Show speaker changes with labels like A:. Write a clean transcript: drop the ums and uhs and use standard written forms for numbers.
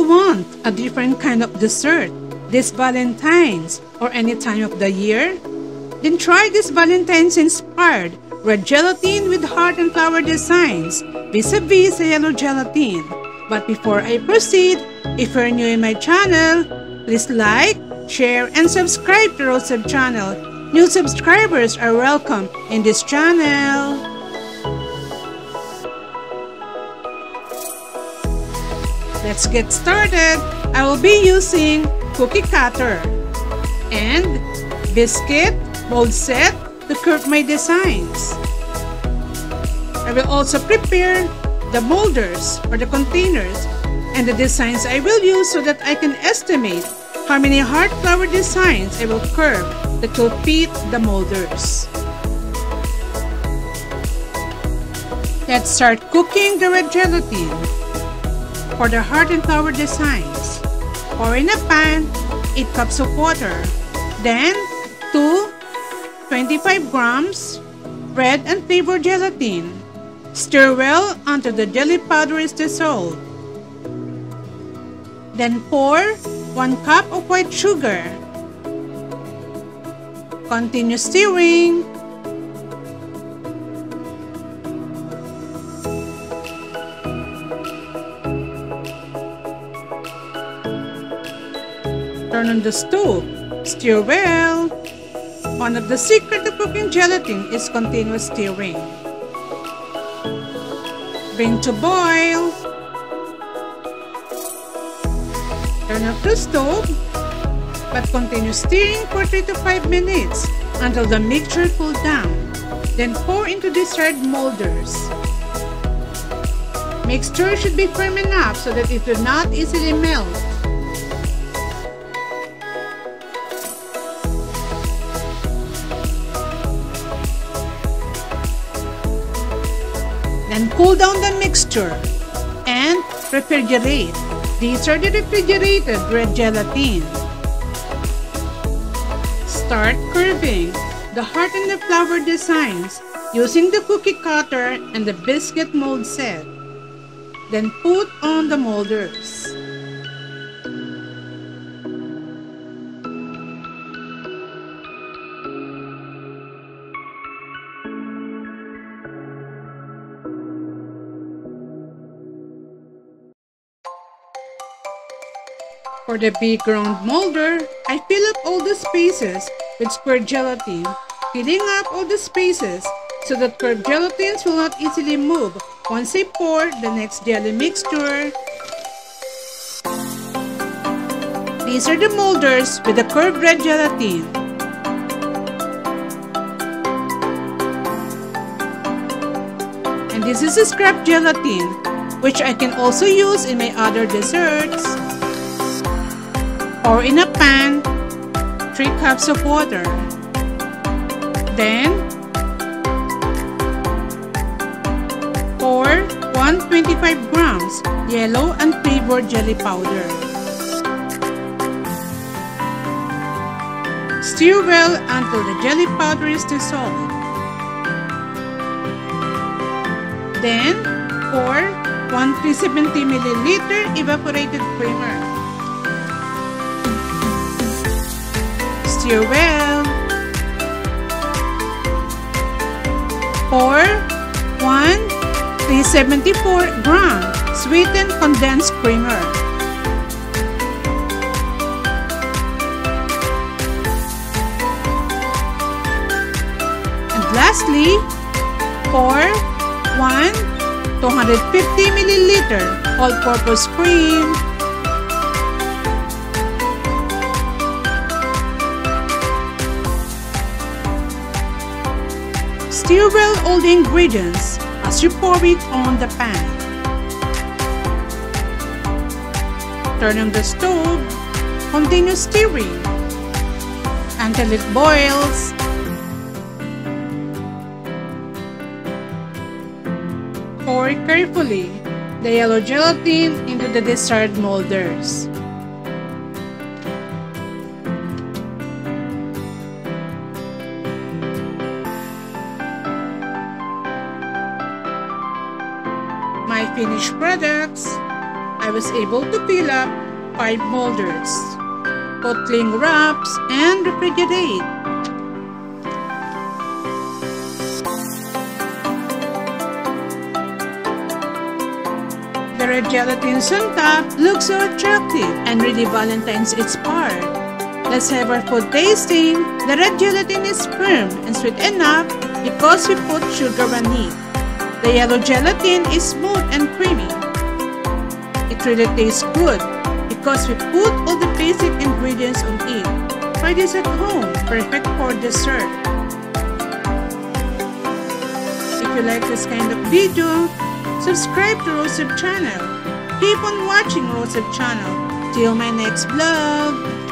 A: want a different kind of dessert this Valentine's or any time of the year? Then try this Valentine's inspired red gelatin with heart and flower designs vis-a-vis the yellow gelatin. But before I proceed, if you're new in my channel, please like, share, and subscribe to Rosdev channel. New subscribers are welcome in this channel. Let's get started. I will be using cookie cutter and biscuit mold set to curve my designs. I will also prepare the molders or the containers and the designs I will use so that I can estimate how many heart flower designs I will curve that will fit the molders. Let's start cooking the red gelatin. For the heart and flower designs, pour in a pan 8 cups of water, then 2 25 grams red and flavored gelatin. Stir well until the jelly powder is dissolved. Then pour 1 cup of white sugar. Continue stirring. Turn on the stove. Stir well. One of the secrets of cooking gelatin is continuous stirring. Bring to boil. Turn off the stove, but continue stirring for 3 to 5 minutes until the mixture cools down. Then pour into desired molders. Mixture should be firm enough so that it will not easily melt. Then cool down the mixture and refrigerate. These are the refrigerated red gelatin. Start curving the heart and the flower designs using the cookie cutter and the biscuit mold set. Then put on the molders. For the big round molder, I fill up all the spaces with square gelatin, filling up all the spaces so that curved gelatins will not easily move once I pour the next jelly mixture. These are the molders with the curved red gelatin. And this is a scrap gelatin, which I can also use in my other desserts. Pour in a pan 3 cups of water. Then pour 125 grams yellow and flavored jelly powder. Stir well until the jelly powder is dissolved. Then pour 370 ml evaporated creamer. Stir well. Pour 374 gram sweetened condensed creamer. And lastly, pour 250 ml all-purpose cream. Stir well all the ingredients as you pour it on the pan. Turn on the stove. Continue stirring until it boils. Pour carefully the yellow gelatin into the desired molders. My finished products. I was able to fill up 5 molders. Put cling wraps and refrigerate. The red gelatins on top look so attractive and really Valentine's inspired. Let's have our food tasting. The red gelatin is firm and sweet enough because we put sugar on it. The yellow gelatin is smooth and creamy. It really tastes good because we put all the basic ingredients on it. Try this at home, perfect for dessert. If you like this kind of video, subscribe to Rosdev channel. Keep on watching Rosdev channel. Till my next vlog.